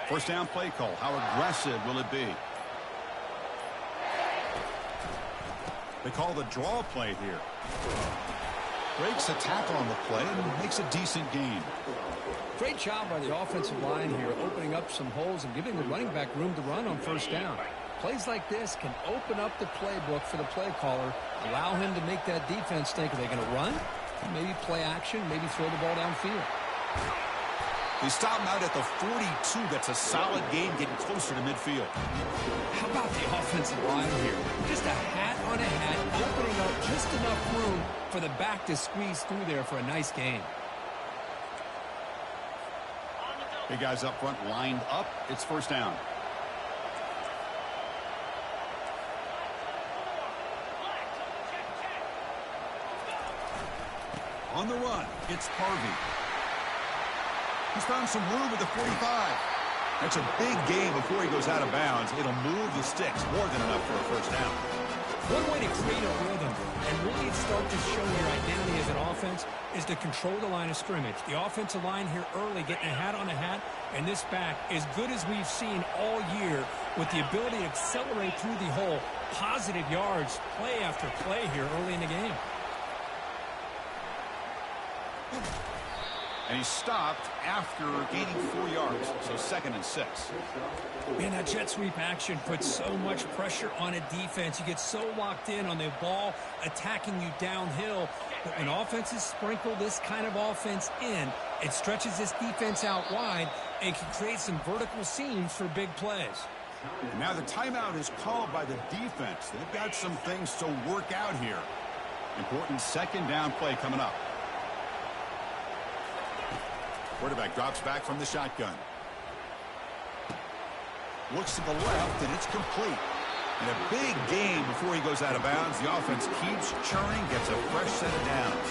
First down play call. How aggressive will it be? They call the draw play here. Breaks a tackle on the play and makes a decent gain. Great job by the offensive line here, opening up some holes and giving the running back room to run on first down. Plays like this can open up the playbook for the play caller, allow him to make that defense think, are they going to run? Maybe play action, maybe throw the ball downfield. They stop him out at the 42. That's a solid gain, getting closer to midfield. How about the offensive line here? Just a hat on a hat, opening up just enough room for the back to squeeze through there for a nice gain. Big guys up front lined up. It's first down. On the run, it's Harvey. He's found some room at the 45. That's a big gain before he goes out of bounds. It'll move the sticks, more than enough for a first down. One way to create a rhythm and really start to show your identity as an offense is to control the line of scrimmage. The offensive line here early getting a hat on a hat, and this back as good as we've seen all year with the ability to accelerate through the hole. Positive yards, play after play here early in the game. And he stopped after gaining 4 yards, so 2nd and 6. Man, that jet sweep action puts so much pressure on a defense. You get so locked in on the ball attacking you downhill. But when offenses sprinkle this kind of offense in, it stretches this defense out wide and can create some vertical seams for big plays. And now the timeout is called by the defense. They've got some things to work out here. Important second down play coming up. Quarterback drops back from the shotgun. Looks to the left, and it's complete. And a big gain before he goes out of bounds. The offense keeps churning, gets a fresh set of downs.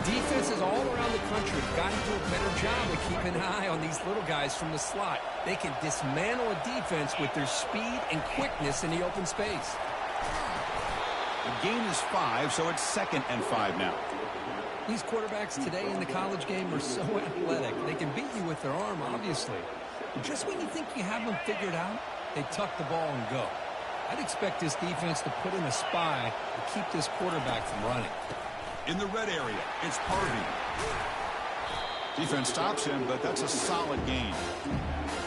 Defenses all around the country have got to do a better job of keeping an eye on these little guys from the slot. They can dismantle a defense with their speed and quickness in the open space. The gain is 5, so it's 2nd and 5 now. These quarterbacks today in the college game are so athletic. They can beat you with their arm, obviously. But just when you think you have them figured out, they tuck the ball and go. I'd expect this defense to put in a spy to keep this quarterback from running. In the red area, it's Harvey. Defense stops him, but that's a solid gain.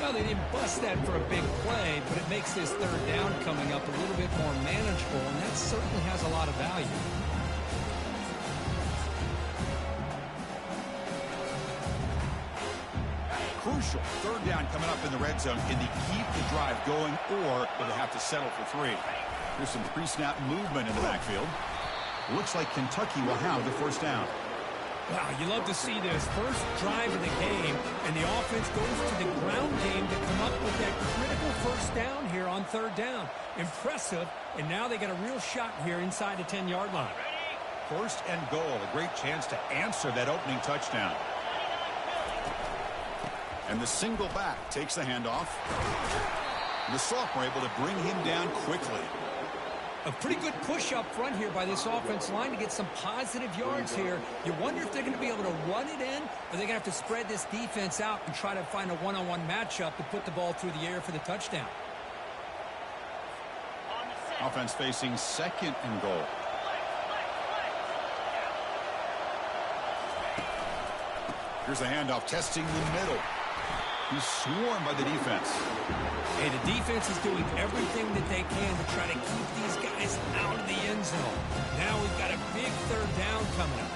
Well, they didn't bust that for a big play, but it makes this third down coming up a little bit more manageable, and that certainly has a lot of value. Crucial third down coming up in the red zone. Can they keep the drive going, or will they have to settle for 3? There's some pre-snap movement in the backfield. Looks like Kentucky will have the first down. Wow, you love to see this. First drive of the game, and the offense goes to the ground game to come up with that critical first down here on third down. Impressive, and now they got a real shot here inside the 10-yard line. First and goal, a great chance to answer that opening touchdown. And the single back takes the handoff. And the sophomore able to bring him down quickly. A pretty good push up front here by this offense line to get some positive yards here. You wonder if they're going to be able to run it in, or they're going to have to spread this defense out and try to find a one-on-one matchup to put the ball through the air for the touchdown. Offense facing 2nd and goal. Here's the handoff, testing the middle. He's swarmed by the defense. Hey, the defense is doing everything that they can to try to keep these guys out of the end zone. Now we've got a big third down coming up.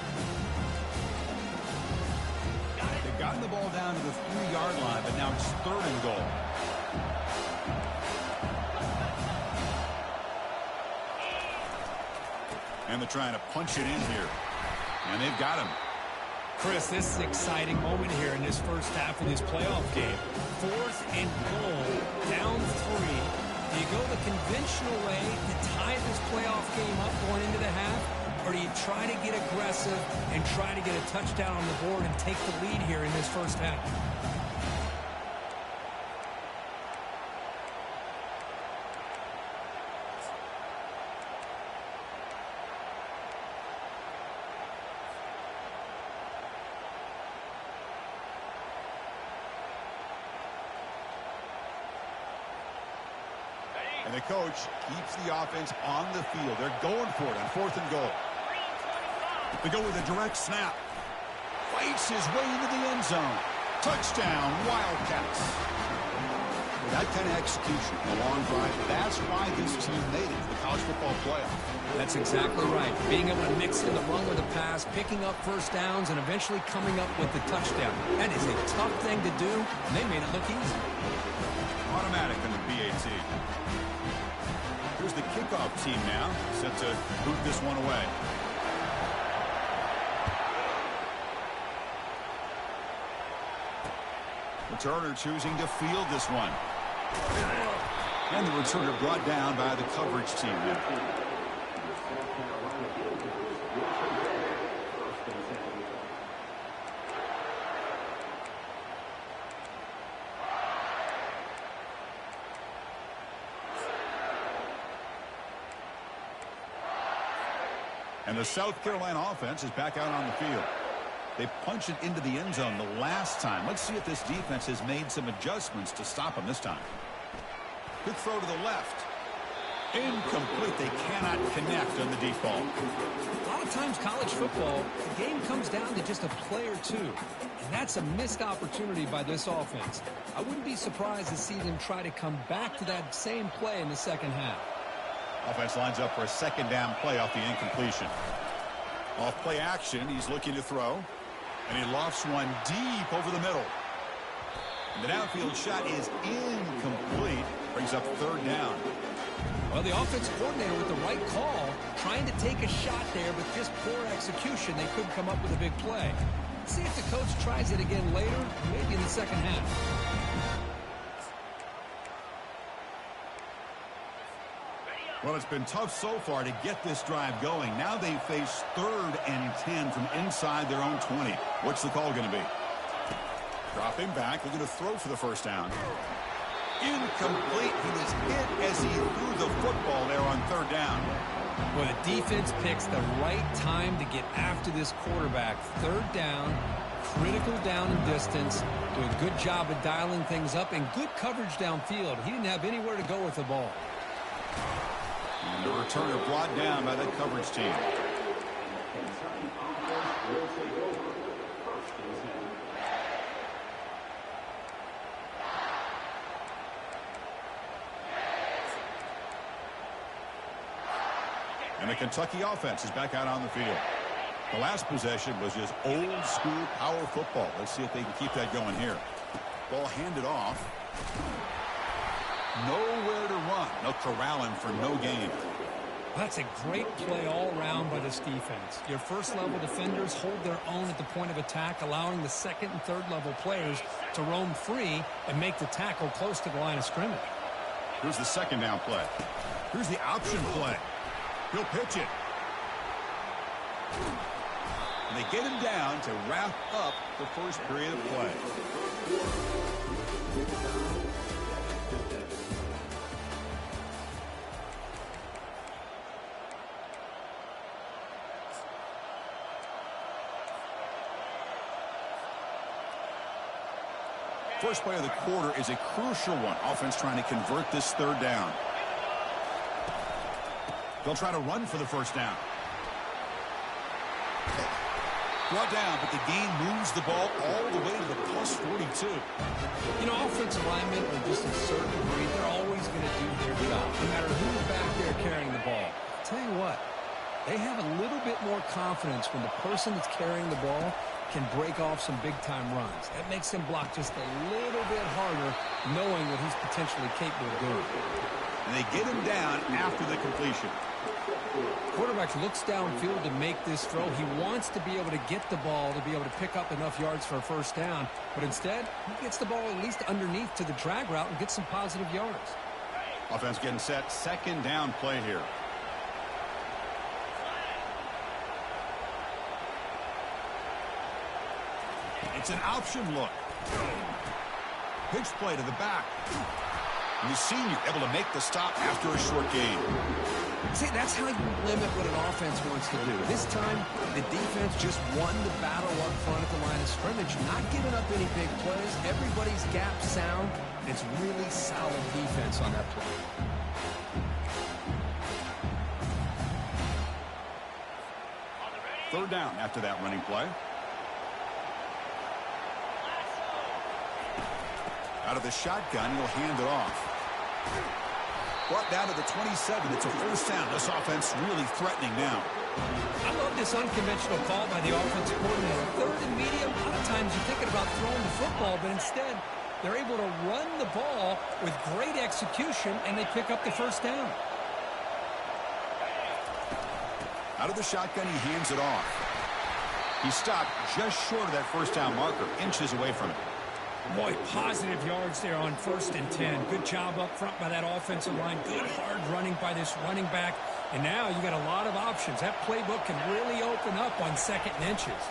They've gotten the ball down to the 3-yard line, but now it's 3rd and goal. And they're trying to punch it in here. And they've got him. Chris, this is an exciting moment here in this first half of this playoff game. 4th and goal, down 3. Do you go the conventional way to tie this playoff game up going into the half? Or do you try to get aggressive and try to get a touchdown on the board and take the lead here in this first half? And the coach keeps the offense on the field. They're going for it on 4th and goal. They go with a direct snap. Fights his way into the end zone. Touchdown, Wildcats. That kind of execution, a long drive, that's why this team made it to the college football playoff. That's exactly right. Being able to mix in the run with the pass, picking up first downs, and eventually coming up with the touchdown. That is a tough thing to do, and they made it look easy. Automatic on the BAT. Here's the kickoff team now, set to boot this one away. Returner choosing to field this one. And the returner brought down by the coverage team now. And the South Carolina offense is back out on the field. They punched it into the end zone the last time. Let's see if this defense has made some adjustments to stop them this time. Good throw to the left. Incomplete. They cannot connect on the deep ball. A lot of times college football, the game comes down to just a play or two. And that's a missed opportunity by this offense. I wouldn't be surprised to see them try to come back to that same play in the second half. Offense lines up for a second down play off the incompletion. Off play action, he's looking to throw. And he lofts one deep over the middle. And the downfield shot is incomplete. Brings up 3rd down. Well, the offense coordinator with the right call, trying to take a shot there, but just poor execution. They couldn't come up with a big play. See if the coach tries it again later, maybe in the second half. Well, it's been tough so far to get this drive going. Now they face 3rd and 10 from inside their own 20. What's the call going to be? Dropping back, looking to throw for the first down. Incomplete. He was hit as he threw the football there on 3rd down. Well, the defense picks the right time to get after this quarterback. 3rd down, critical down and distance. Do a good job of dialing things up and good coverage downfield. He didn't have anywhere to go with the ball. And the returner brought down by the coverage team. And the Kentucky offense is back out on the field. The last possession was just old school power football. Let's see if they can keep that going here. Ball handed off. Nowhere to run. No corralling for no gain. That's a great play all around by this defense. Your first-level defenders hold their own at the point of attack, allowing the second and third-level players to roam free and make the tackle close to the line of scrimmage. Here's the second down play. Here's the option play. He'll pitch it. And they get him down to wrap up the first period of play. First play of the quarter is a crucial one. Offense trying to convert this 3rd down. They'll try to run for the first down. Brought down, but the gain moves the ball all the way to the plus 42. You know, offensive linemen are just a certain breed. They're always going to do their job, no matter who's back there carrying the ball. I'll tell you what, they have a little bit more confidence when the person that's carrying the ball can break off some big-time runs. That makes him block just a little bit harder, knowing what he's potentially capable of doing. And they get him down after the completion. Quarterback looks downfield to make this throw. He wants to be able to get the ball to be able to pick up enough yards for a first down, but instead, he gets the ball at least underneath to the drag route and gets some positive yards. Offense getting set. Second down play here. It's an option look. Pitch play to the back. And the senior able to make the stop after a short gain. See, that's how you limit what an offense wants to do. This time, the defense just won the battle up front at the line of scrimmage, not giving up any big plays. Everybody's gap sound. It's really solid defense on that play. third down after that running play. Out of the shotgun, he'll hand it off. Brought down to the 27. It's a first down. This offense really threatening now. I love this unconventional call by the offensive coordinator. Third and medium, a lot of times you're thinking about throwing the football, but instead they're able to run the ball with great execution, and they pick up the first down. Out of the shotgun, he hands it off. He stopped just short of that first down marker, inches away from it. Boy, positive yards there on 1st and 10. Good job up front by that offensive line. Good hard running by this running back. And now you got a lot of options. That playbook can really open up on 2nd and inches.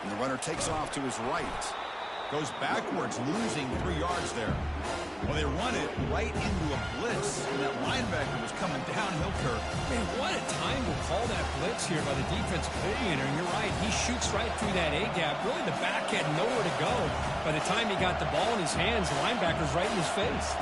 And the runner takes off to his right. Goes backwards, losing 3 yards there. Well, they run it right into a blitz. And that linebacker was coming downhill, Kirk. Man, what a time to call that blitz here by the defensive coordinator. And you're right, he shoots right through that A-gap. Really, the back had nowhere to go. By the time he got the ball in his hands, the linebacker's right in his face.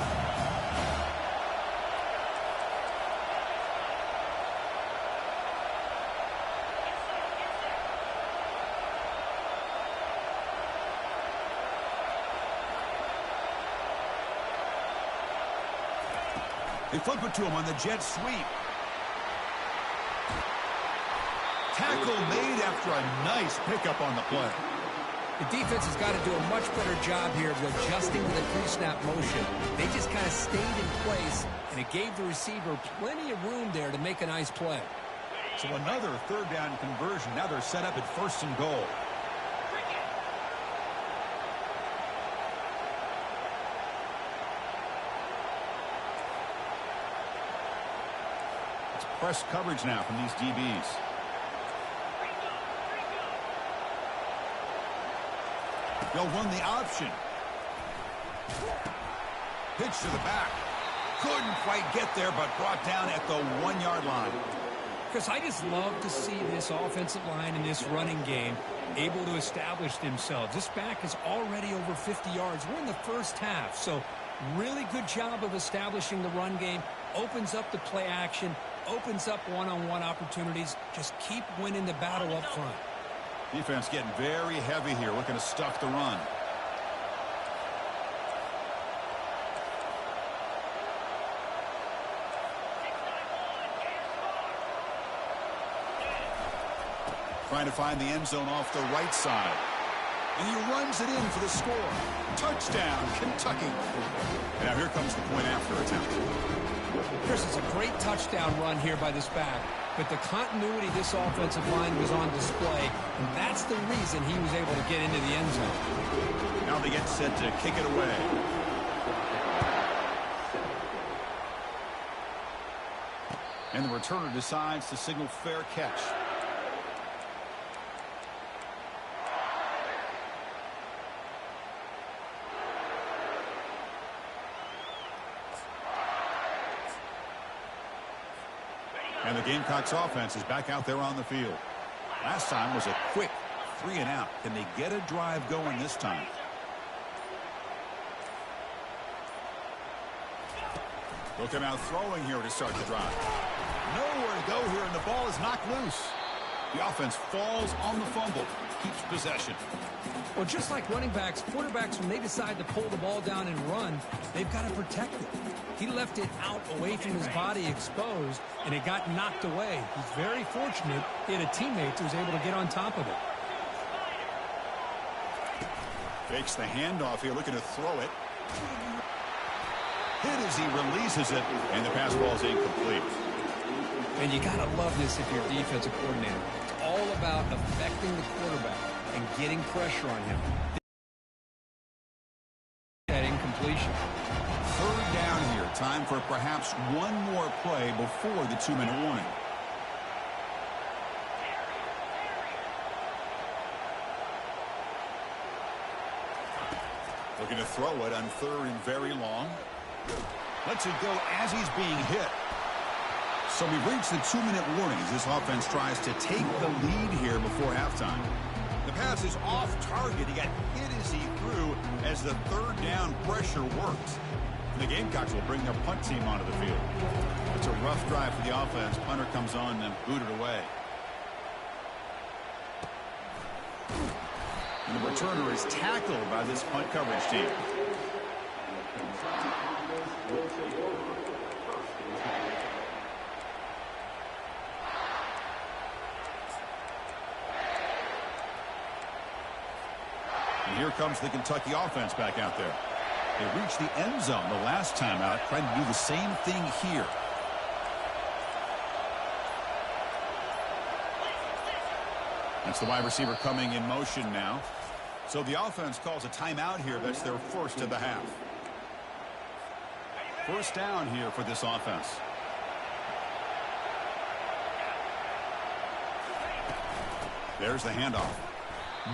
They flip it to him on the jet sweep. Tackle made after a nice pickup on the play. The defense has got to do a much better job here of adjusting to the pre-snap motion. They just kind of stayed in place, and it gave the receiver plenty of room there to make a nice play. So another third down conversion. Now they're set up at 1st and goal. It's press coverage now from these DBs. They'll run the option. Pitch to the back. Couldn't quite get there, but brought down at the 1-yard line. Because I just love to see this offensive line in this running game able to establish themselves. This back is already over 50 yards. We're in the first half, so really good job of establishing the run game. Opens up the play action, opens up one-on-one opportunities. Just keep winning the battle up front. Defense getting very heavy here, looking to stuff the run. Trying to find the end zone off the right side. And he runs it in for the score. Touchdown, Kentucky. And now here comes the point after attempt. Chris, it's a great touchdown run here by this back. But the continuity of this offensive line was on display, and that's the reason he was able to get into the end zone. Now they get set to kick it away. And the returner decides to signal fair catch. And the Gamecocks offense is back out there on the field. Last time was a quick 3 and out. Can they get a drive going this time? Look him out throwing here to start the drive. Nowhere to go here, and the ball is knocked loose. The offense falls on the fumble, keeps possession. Well, just like running backs, quarterbacks, when they decide to pull the ball down and run, they've got to protect it. He left it out away from his body exposed, and it got knocked away. He's very fortunate he had a teammate who was able to get on top of it. Fakes the handoff here, looking to throw it. Hit as he releases it, and the pass ball is incomplete. And you got to love this if you're a defensive coordinator. It's all about affecting the quarterback and getting pressure on him. That incompletion. Third down here. Time for perhaps one more play before the 2-minute warning. Looking to throw it on 3rd and very long. Lets it go as he's being hit. So we've reached the 2-minute warning as this offense tries to take the lead here before halftime. The pass is off target. He got hit as he threw as the third down pressure worked. The Gamecocks will bring their punt team onto the field. It's a rough drive for the offense. Punter comes on and booted away. And the returner is tackled by this punt coverage team. And here comes the Kentucky offense back out there. They reached the end zone the last time out, trying to do the same thing here. That's the wide receiver coming in motion now. So the offense calls a timeout here. That's their first of the half. First down here for this offense. There's the handoff.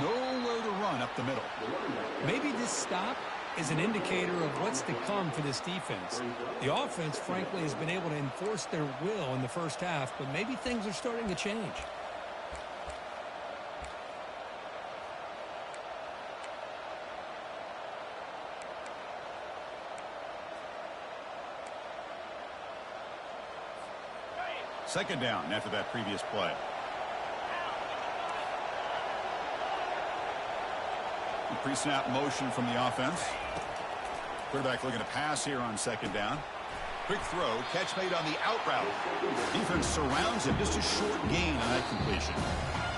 Nowhere to run up the middle. Maybe this stop is an indicator of what's to come for this defense. The offense, frankly, has been able to enforce their will in the first half, but maybe things are starting to change. Second down after that previous play. Pre-snap motion from the offense. Quarterback looking to pass here on second down. Quick throw, catch made on the out route. Defense surrounds him, just a short gain on that completion.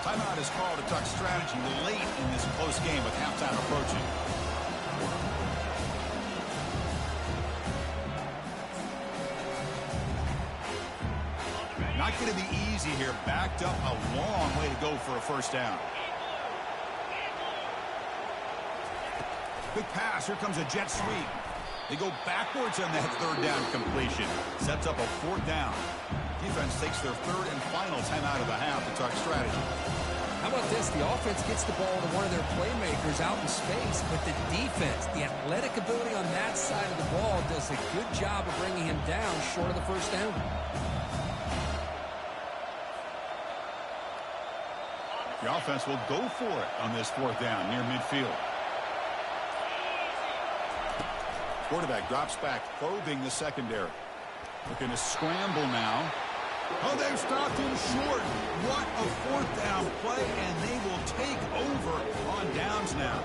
Timeout is called to talk strategy late in this close game with halftime approaching. Not going to be easy here. Backed up a long way to go for a first down. Quick pass. Here comes a jet sweep. They go backwards on that third down completion. Sets up a fourth down. Defense takes their third and final timeout of the half to talk strategy. How about this? The offense gets the ball to one of their playmakers out in space, but the defense, the athletic ability on that side of the ball, does a good job of bringing him down short of the first down. The offense will go for it on this fourth down near midfield. Quarterback drops back, probing the secondary. Looking to scramble now. Oh, they've stopped him short. What a fourth down play, and they will take over on downs now.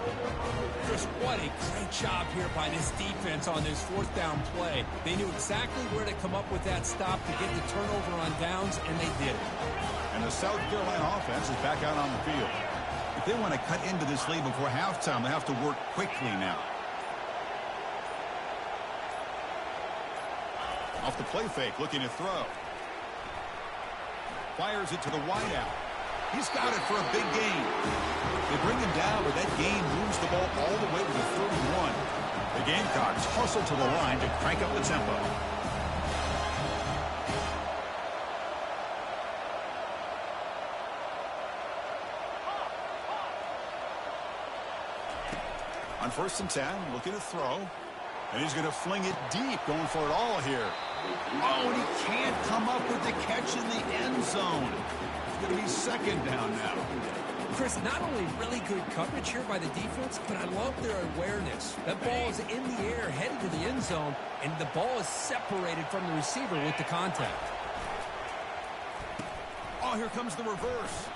Chris, what a great job here by this defense on this fourth down play. They knew exactly where to come up with that stop to get the turnover on downs, and they did it. And the South Carolina offense is back out on the field. If they want to cut into this lead before halftime, they have to work quickly now. Off the play fake, looking to throw. Fires it to the wideout. He's got it for a big gain. They bring him down, but that gain moves the ball all the way to the 31. The Gamecocks hustle to the line to crank up the tempo. On 1st and 10, looking to throw. And he's going to fling it deep, going for it all here. Oh, and he can't come up with the catch in the end zone. It's going to be second down now. Chris, not only really good coverage here by the defense, but I love their awareness. That ball is in the air, headed to the end zone, and the ball is separated from the receiver with the contact. Oh, here comes the reverse.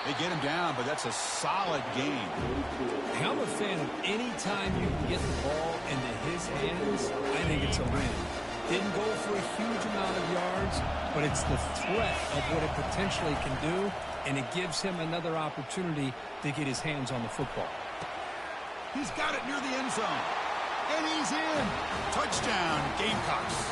They get him down, but that's a solid gain. I'm a fan of any time you can get the ball into his hands, I think it's a win. Didn't go for a huge amount of yards, but it's the threat of what it potentially can do, and it gives him another opportunity to get his hands on the football. He's got it near the end zone. And he's in. Touchdown, Gamecocks.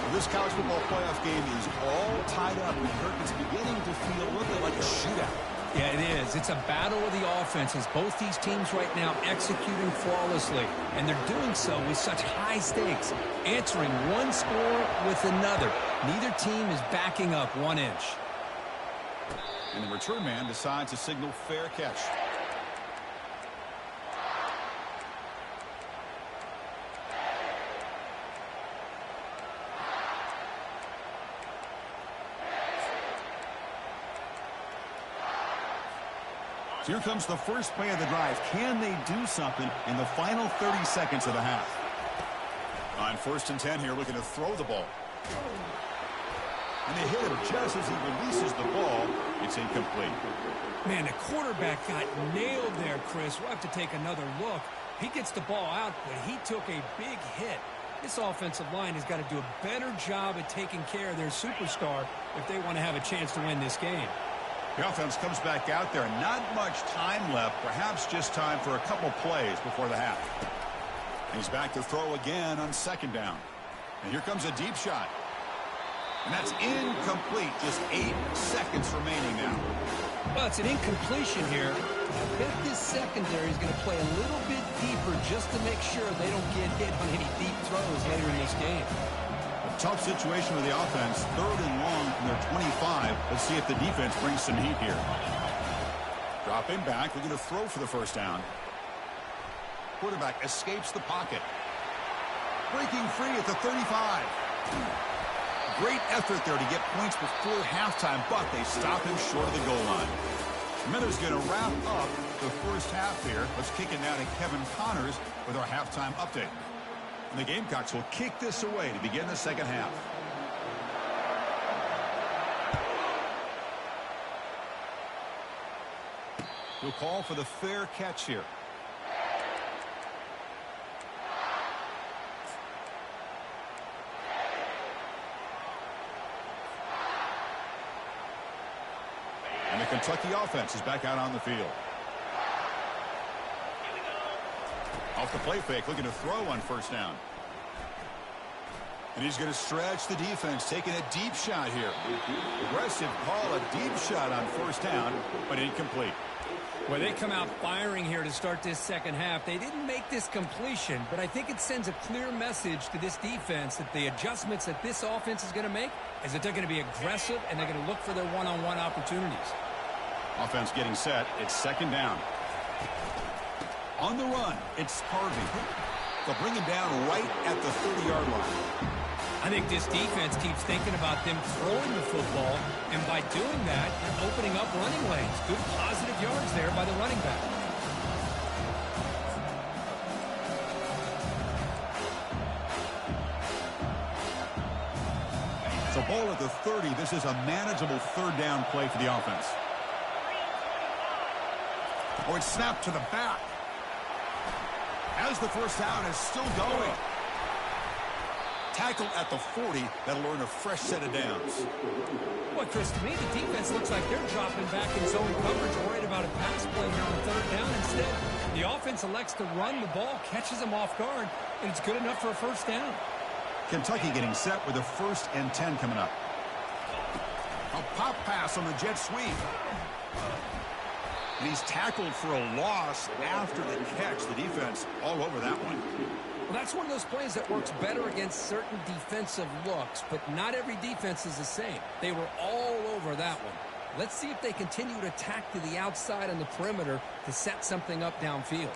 Well, this college football playoff game is all tied up, and Kirk is beginning to feel a little bit like a shootout. Yeah, it is. It's a battle of the offenses. Both these teams right now executing flawlessly, and they're doing so with such high stakes, answering one score with another. Neither team is backing up 1 inch. And the return man decides to signal fair catch. So here comes the first play of the drive. Can they do something in the final 30 seconds of the half? On 1st and 10 here, looking to throw the ball. And they hit him just as he releases the ball. It's incomplete. Man, the quarterback got nailed there, Chris. We'll have to take another look. He gets the ball out, but he took a big hit. This offensive line has got to do a better job at taking care of their superstar if they want to have a chance to win this game. The offense comes back out there. Not much time left. Perhaps just time for a couple plays before the half. He's back to throw again on second down. And here comes a deep shot. And that's incomplete. Just 8 seconds remaining now. Well, it's an incompletion here. I bet this secondary is going to play a little bit deeper just to make sure they don't get hit on any deep throws later in this game. A tough situation with the offense. 3rd and long from their 25. Let's see if the defense brings some heat here. Dropping back, looking to throw for the first down. Quarterback escapes the pocket. Breaking free at the 35. Great effort there to get points before halftime, but they stop him short of the goal line. Miller's going to wrap up the first half here. Let's kick it now to Kevin Connors with our halftime update. And the Gamecocks will kick this away to begin the second half. He'll call for the fair catch here. And the Kentucky offense is back out on the field. Off the play fake, looking to throw on first down. And he's going to stretch the defense, taking a deep shot here. Aggressive call, a deep shot on first down, but incomplete. Well, they come out firing here to start this second half. They didn't make this completion, but I think it sends a clear message to this defense that the adjustments that this offense is going to make is that they're going to be aggressive and they're going to look for their one-on-one opportunities. Offense getting set. It's second down. On the run, it's Harvey. They'll bring him down right at the 30-yard line. I think this defense keeps thinking about them throwing the football, and by doing that, they're opening up running lanes. Good positive yards there by the running back. So ball at the 30. This is a manageable third down play for the offense. Oh, it's snapped to the back. As the first down is still going. Tackle at the 40. That'll earn a fresh set of downs. Boy, Chris, to me, the defense looks like they're dropping back in zone coverage, worried about a pass play here on third down. Instead, the offense elects to run the ball, catches them off guard, and it's good enough for a first down. Kentucky getting set with a 1st and 10 coming up. A pop pass on the jet sweep. And he's tackled for a loss after the catch. The defense all over that one. Well, that's one of those plays that works better against certain defensive looks, but not every defense is the same. They were all over that one. Let's see if they continue to attack to the outside on the perimeter to set something up downfield.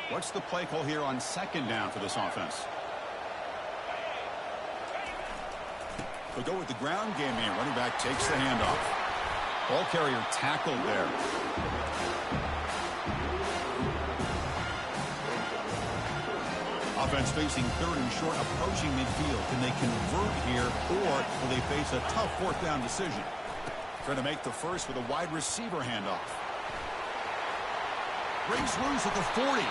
What's the play call here on second down for this offense? They'll go with the ground game here. Running back takes the handoff. Ball carrier tackled there. Offense facing 3rd and short, approaching midfield. Can they convert here, or will they face a tough 4th down decision? Trying to make the first with a wide receiver handoff. Breaks loose at the 40.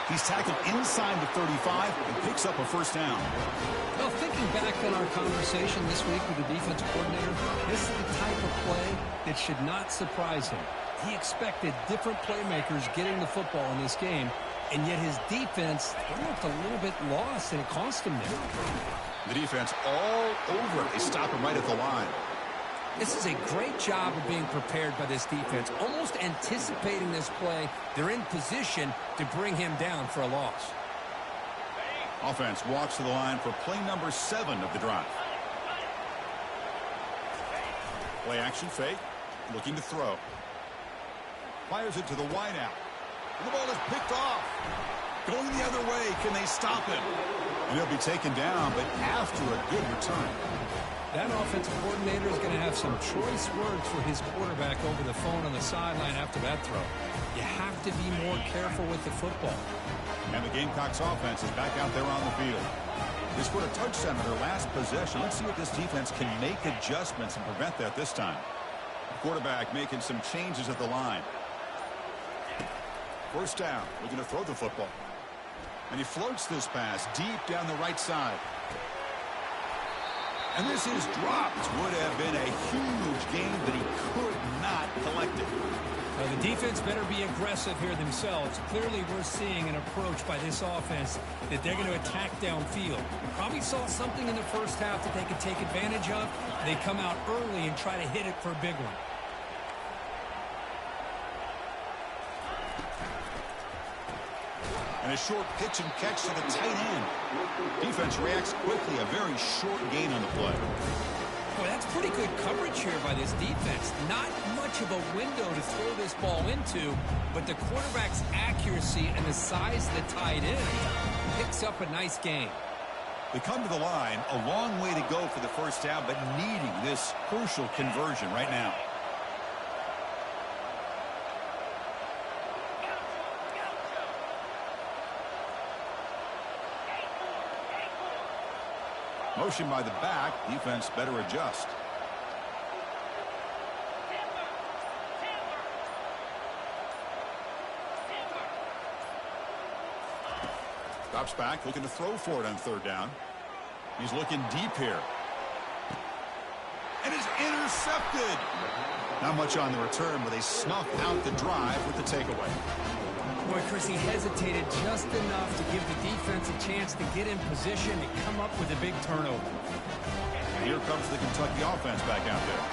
He's tackled inside the 35 and picks up a first down. Well, thinking back on our conversation this week with the defensive coordinator, this is the type of play that should not surprise him. He expected different playmakers getting the football in this game, and yet his defense looked a little bit lost, and it cost him there. The defense all over it. They stop him right at the line. This is a great job of being prepared by this defense, almost anticipating this play. They're in position to bring him down for a loss. Offense walks to the line for play number 7 of the drive. Play action fake, looking to throw. Fires it to the wideout. And the ball is picked off. Going the other way, can they stop him? And he'll be taken down, but after a good return. That offensive coordinator is going to have some choice words for his quarterback over the phone on the sideline after that throw. You have to be more careful with the football. And the Gamecocks offense is back out there on the field. They scored a touchdown on their last possession. Let's see if this defense can make adjustments and prevent that this time. The quarterback making some changes at the line. First down, looking to throw the football. And he floats this pass deep down the right side. And this is dropped. Would have been a huge gain, but he could not collect it. Well, the defense better be aggressive here themselves. Clearly, we're seeing an approach by this offense that they're going to attack downfield. Probably saw something in the first half that they could take advantage of. They come out early and try to hit it for a big one. And a short pitch and catch to the tight end. Defense reacts quickly. A very short gain on the play. Boy, that's pretty good coverage here by this defense. Not much of a window to throw this ball into, but the quarterback's accuracy and the size of the tight end picks up a nice gain. They come to the line, a long way to go for the first down, but needing this crucial conversion right now. Motion by the back. Defense better adjust. Drops back, looking to throw for it on third down. He's looking deep here. And is intercepted. Not much on the return, but they snuff out the drive with the takeaway. Boy, Chris, he hesitated just enough to give the defense a chance to get in position and come up with a big turnover. And here comes the Kentucky offense back out there.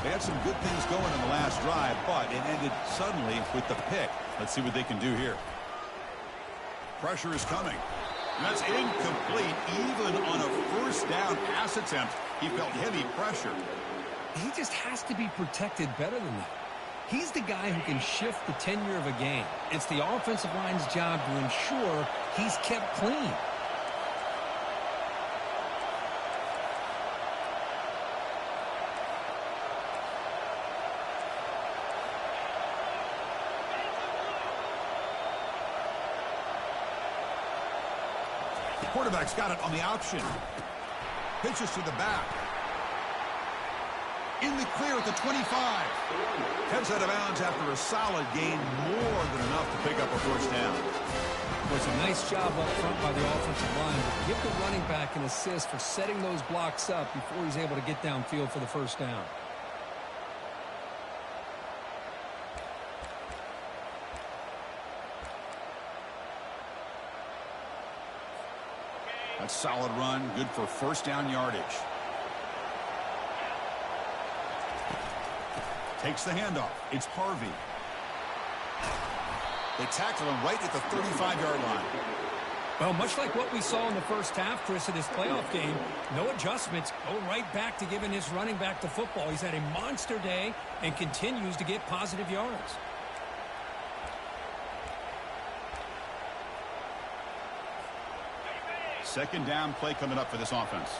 They had some good things going in the last drive, but it ended suddenly with the pick. Let's see what they can do here. Pressure is coming. And that's incomplete. Even on a first down pass attempt, he felt heavy pressure. He just has to be protected better than that. He's the guy who can shift the tenure of a game. It's the offensive line's job to ensure he's kept clean. The quarterback's got it on the option. Pitches to the back. In the clear at the 25. Heads out of bounds after a solid gain, more than enough to pick up a first down. Well, it's a nice job up front by the offensive line. Give the running back an assist for setting those blocks up before he's able to get downfield for the first down. That's solid run, good for first down yardage. Takes the handoff. It's Harvey. They tackle him right at the 35-yard line. Well, much like what we saw in the first half, Chris, of this playoff game, no adjustments, go right back to giving his running back the football. He's had a monster day and continues to get positive yards. Second down play coming up for this offense.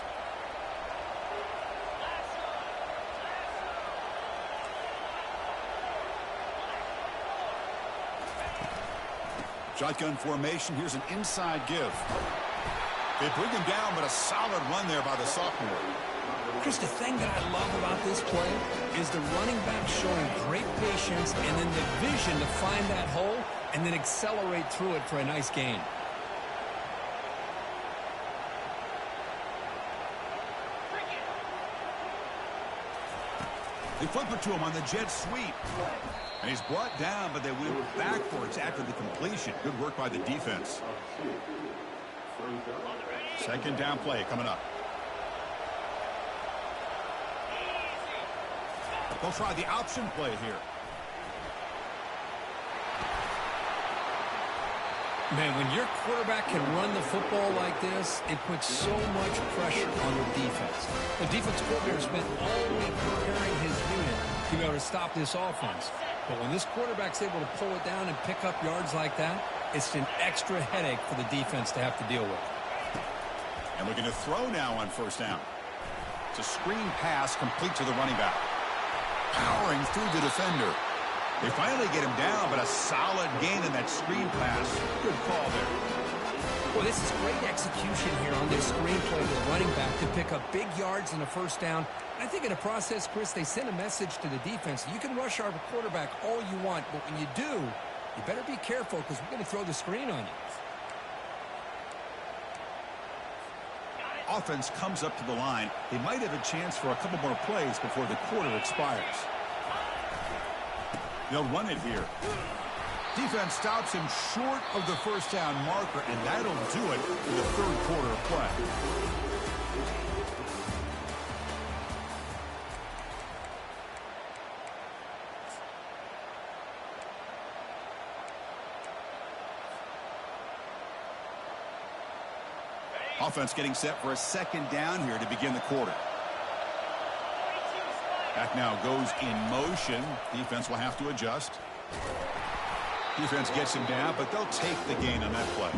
Shotgun formation. Here's an inside give. They bring him down, but a solid run there by the sophomore. Chris, the thing that I love about this play is the running back showing great patience and then the vision to find that hole and then accelerate through it for a nice gain. They flip it to him on the jet sweep. And he's brought down, but they went backwards after the completion. Good work by the defense. Second down play coming up. They'll try the option play here. Man, when your quarterback can run the football like this, it puts so much pressure on the defense. The defense coordinator spent all week preparing his unit to be able to stop this offense. But when this quarterback's able to pull it down and pick up yards like that, it's an extra headache for the defense to have to deal with. And looking to throw now on first down. It's a screen pass complete to the running back. Powering through the defender. They finally get him down, but a solid gain in that screen pass. Good call there. Well, this is great execution here on this screenplay to the running back to pick up big yards and a first down. I think in the process, Chris, they sent a message to the defense. You can rush our quarterback all you want, but when you do, you better be careful because we're going to throw the screen on you. Offense comes up to the line. They might have a chance for a couple more plays before the quarter expires. They'll run it here. Defense stops him short of the first down marker, and that'll do it for the third quarter of play. Offense getting set for a second down here to begin the quarter. Back now goes in motion. Defense will have to adjust. Defense gets him down, but they'll take the gain on that play.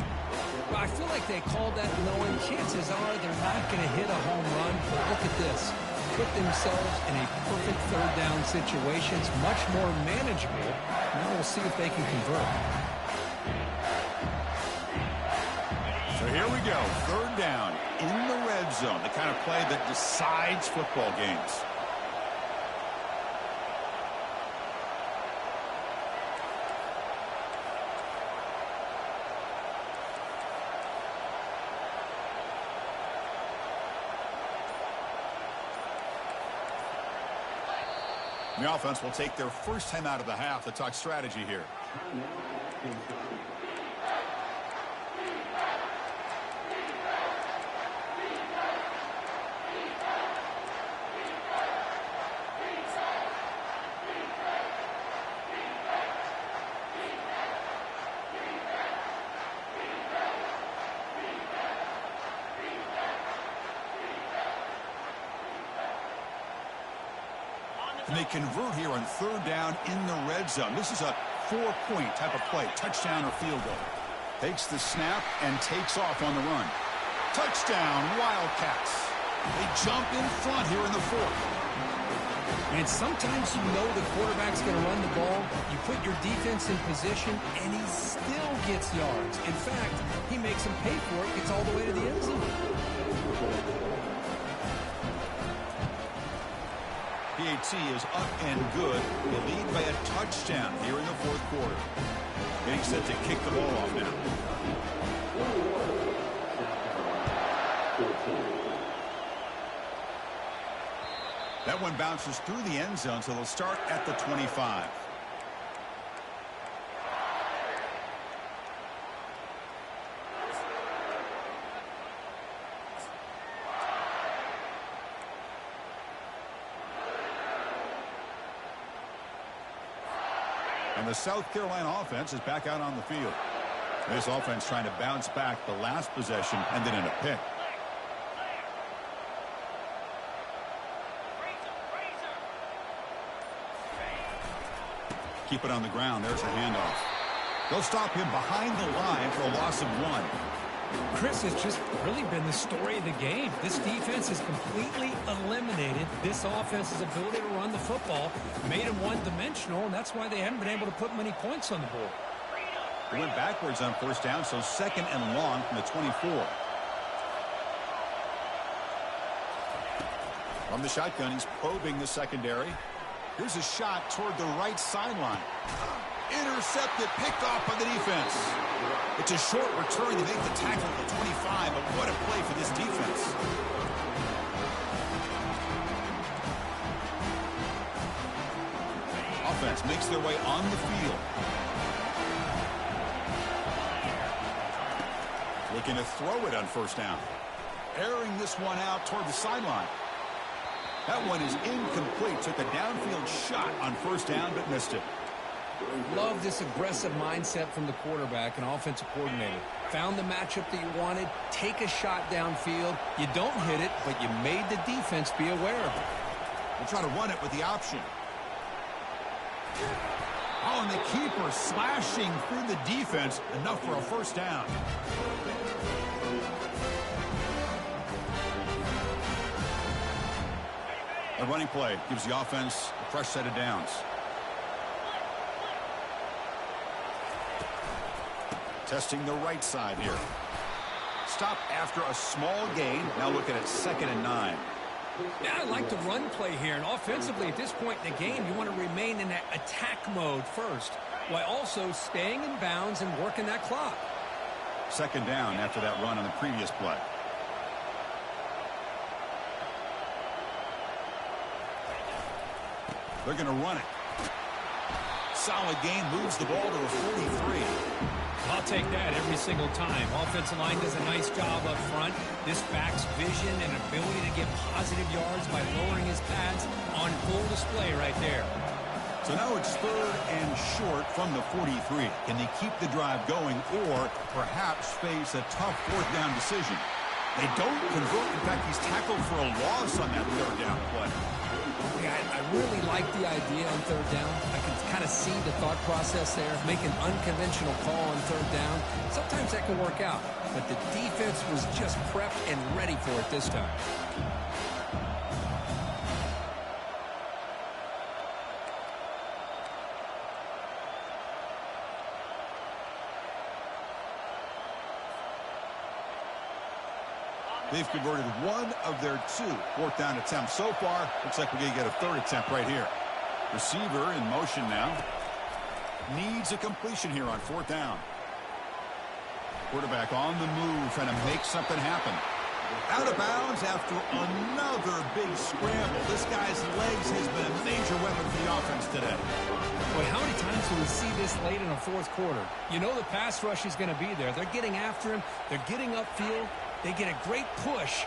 Well, I feel like they called that knowing chances are they're not going to hit a home run. But look at this. Put themselves in a perfect third down situation. It's much more manageable. Now we'll see if they can convert. So here we go. Third down in the red zone. The kind of play that decides football games. The offense will take their first time out of the half to talk strategy here. And they convert here on third down in the red zone. This is a 4-point type of play, touchdown or field goal. Takes the snap and takes off on the run. Touchdown, Wildcats. They jump in front here in the fourth. And sometimes you know the quarterback's going to run the ball. You put your defense in position, and he still gets yards. In fact, he makes them pay for it, gets all the way to the end zone. PAT is up and good. They lead by a touchdown here in the fourth quarter. Getting set to kick the ball off now. That one bounces through the end zone, so they'll start at the 25. And the South Carolina offense is back out on the field. This offense trying to bounce back the last possession and then in a pick. Keep it on the ground. There's a handoff. They'll stop him behind the line for a loss of 1. Chris, has just really been the story of the game. This defense has completely eliminated this offense's ability to run the football, made them one-dimensional, and that's why they haven't been able to put many points on the board. They went backwards on first down, so second and long from the 24. From the shotgun, he's probing the secondary. Here's a shot toward the right sideline. Intercepted, picked off by the defense. It's a short return. They make the tackle at the 25, but what a play for this defense. Offense makes their way on the field. Looking to throw it on first down. Airing this one out toward the sideline. That one is incomplete. Took a downfield shot on first down, but missed it. Love this aggressive mindset from the quarterback and offensive coordinator. Found the matchup that you wanted. Take a shot downfield. You don't hit it, but you made the defense be aware of it. We'll try to run it with the option. Oh, and the keeper slashing through the defense. Enough for a first down. A running play gives the offense a fresh set of downs. Testing the right side here. stop after a small gain. Now looking at 2nd and 9. Yeah, I like the run play here. And offensively, at this point in the game, you want to remain in that attack mode first, while also staying in bounds and working that clock. 2nd down after that run on the previous play. They're going to run it. Solid gain, moves the ball to a 43. I'll take that every single time. Offensive line does a nice job up front. This back's vision and ability to get positive yards by lowering his pads on full display right there. So now it's 3rd and short from the 43. Can they keep the drive going or perhaps face a tough 4th down decision? They don't convert. In fact, he's tackled for a loss on that 3rd down play. Yeah, I really like the idea on 3rd down. I can kind of see the thought process there. Make an unconventional call on 3rd down. Sometimes that can work out, but the defense was just prepped and ready for it this time. They've converted 1 of their 2 4th down attempts so far. Looks like we're going to get a 3rd attempt right here. Receiver in motion now. Needs a completion here on 4th down. Quarterback on the move, trying to make something happen. Out of bounds after another big scramble. This guy's legs has been a major weapon for the offense today. Boy, how many times do we see this late in a 4th quarter? You know the pass rush is going to be there. They're getting after him. They're getting upfield. They get a great push.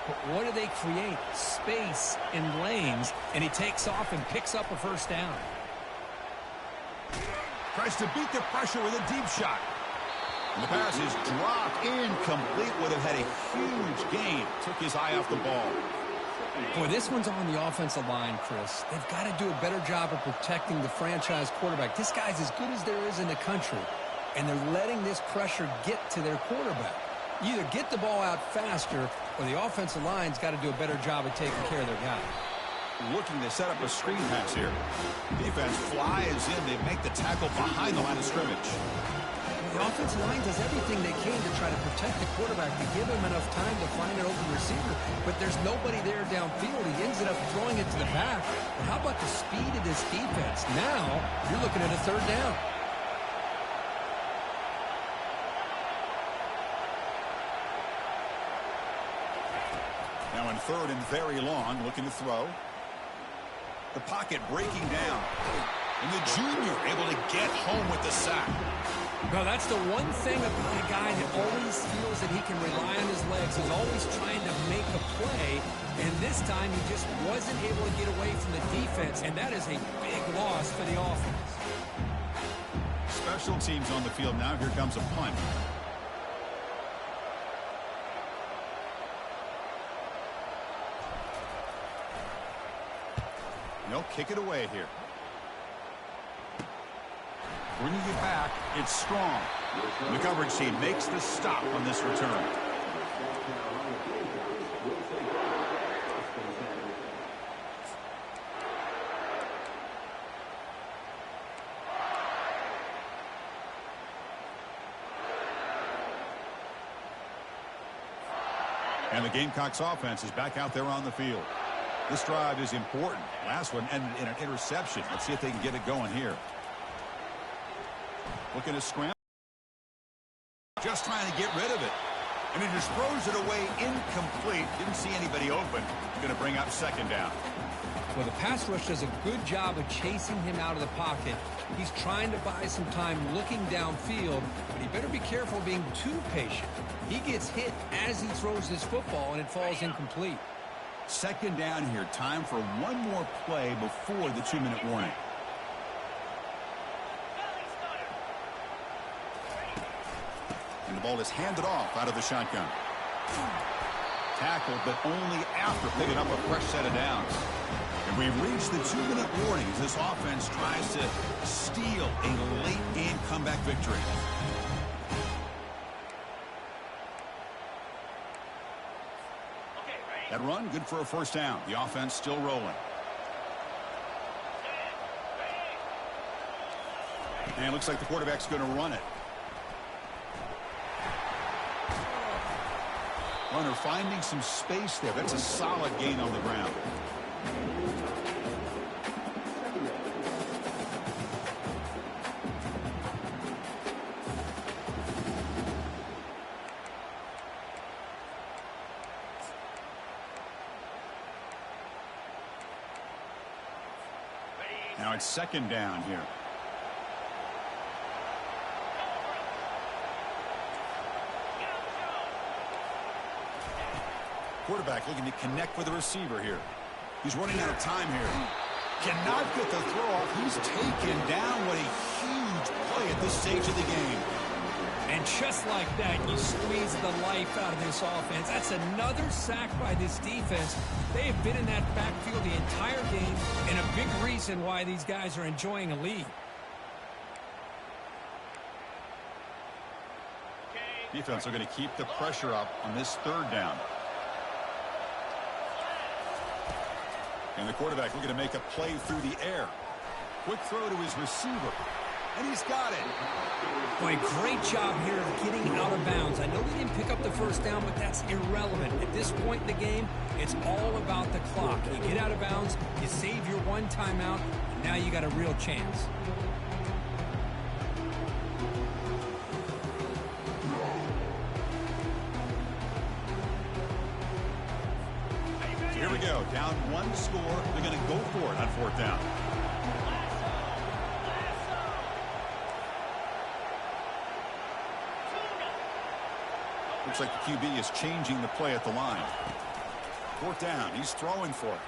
But what do they create? Space in lanes. And he takes off and picks up a 1st down. Tries to beat the pressure with a deep shot. And the pass is dropped, incomplete. Would have had a huge gain. Took his eye off the ball. Boy, this one's on the offensive line, Chris. They've got to do a better job of protecting the franchise quarterback. This guy's as good as there is in the country. And they're letting this pressure get to their quarterback. Either get the ball out faster, or the offensive line's got to do a better job of taking care of their guy. Looking to set up a screen pass here. Defense flies in. They make the tackle behind the line of scrimmage. The offensive line does everything they can to try to protect the quarterback, to give him enough time to find an open receiver. But there's nobody there downfield. He ends up throwing it to the back. But how about the speed of this defense? Now you're looking at a 3rd down. Now in 3rd and very long, looking to throw. The pocket breaking down. And the junior able to get home with the sack. No, that's the one thing about a guy that always feels that he can rely on his legs. He's always trying to make a play. And this time he just wasn't able to get away from the defense. And that is a big loss for the offense. Special teams on the field now. Here comes a punt. They'll kick it away here. Bringing it back, it's strong. The coverage team makes the stop on this return. And the Gamecocks offense is back out there on the field. This drive is important. Last one ended in an interception. Let's see if they can get it going here. Looking to scramble. Just trying to get rid of it. And he just throws it away incomplete. Didn't see anybody open. Going to bring up 2nd down. Well, the pass rush does a good job of chasing him out of the pocket. He's trying to buy some time looking downfield, but he better be careful being too patient. He gets hit as he throws this football, and it falls incomplete. 2nd down here. Time for one more play before the 2-minute warning. And the ball is handed off out of the shotgun. Tackled, but only after picking up a fresh set of downs. And we've reached the 2-minute warning as this offense tries to steal a late-game comeback victory. That run, good for a 1st down. The offense still rolling. And it looks like the quarterback's going to run it. Runner finding some space there. That's a solid gain on the ground. Now it's second down here. Quarterback looking to connect with the receiver here. He's running out of time here. Cannot get the throw off. He's taken down. What a huge play at this stage of the game. And just like that, you squeeze the life out of this offense. That's another sack by this defense. They have been in that backfield the entire game, and a big reason why these guys are enjoying a lead. Defense are going to keep the pressure up on this third down. And the quarterback looking to make a play through the air. Quick throw to his receiver. And he's got it. Boy, great job here of getting out of bounds. I know they didn't pick up the first down, but that's irrelevant. At this point in the game, it's all about the clock. You get out of bounds, you save your one timeout, and now you got a real chance. Here we go. Down one score. They're going to go for it on fourth down. Looks like the QB is changing the play at the line. Fourth down. He's throwing for it.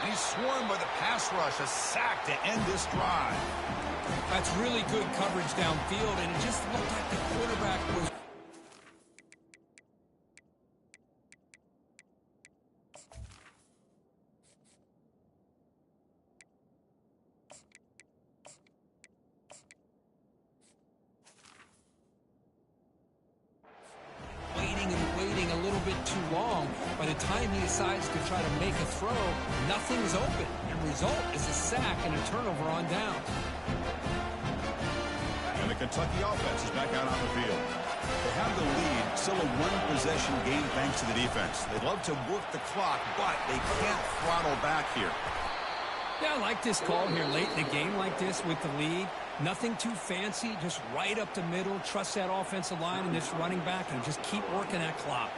And he's swarmed by the pass rush. A sack to end this drive. That's really good coverage downfield, and it just looked like the quarterback was waiting a little bit too long. By the time he decides to try to make a throw, nothing's open. The result is a sack and a turnover on down. And the Kentucky offense is back out on the field. They have the lead, still a one-possession game thanks to the defense. They'd love to work the clock, but they can't throttle back here. Yeah, I like this call here late in the game like this with the lead. Nothing too fancy, just right up the middle. Trust that offensive line and this running back and just keep working that clock.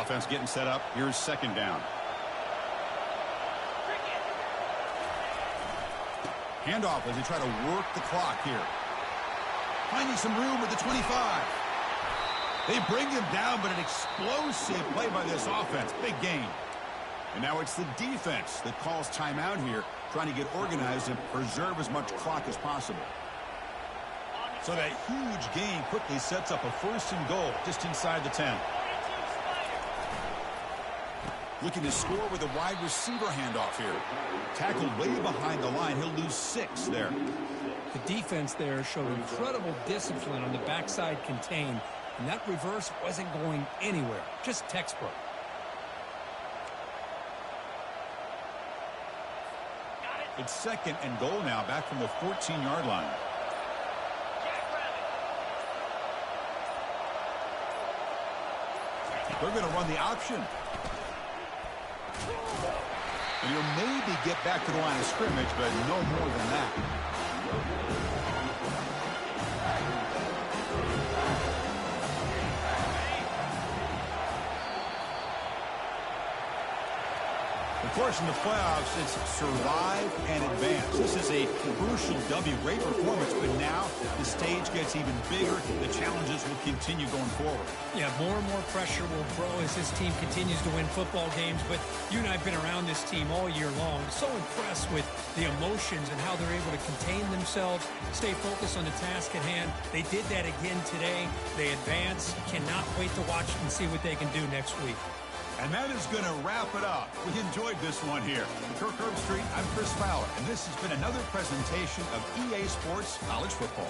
Offense getting set up. Here's second down. Handoff as they try to work the clock here. Finding some room at the 25. They bring him down, but an explosive play by this offense. Big gain. And now it's the defense that calls timeout here, trying to get organized and preserve as much clock as possible. So that huge gain quickly sets up a first and goal just inside the 10. Looking to score with a wide receiver handoff here. Tackled way behind the line. He'll lose 6 there. The defense there showed incredible discipline on the backside contained, and that reverse wasn't going anywhere. Just textbook. It's second and goal now, back from the 14-yard line. They're going to run the option. And he'll maybe get back to the line of scrimmage, but no more than that. Of course, in the playoffs, it's survive and advance. This is a crucial W. Great performance, but now the stage gets even bigger. The challenges will continue going forward. Yeah, more and more pressure will grow as this team continues to win football games, but you and I have been around this team all year long. So impressed with the emotions and how they're able to contain themselves, stay focused on the task at hand. They did that again today. They advance. Cannot wait to watch and see what they can do next week. And that is going to wrap it up. We enjoyed this one here. For Kirk Herbstreit, I'm Chris Fowler, and this has been another presentation of EA Sports College Football.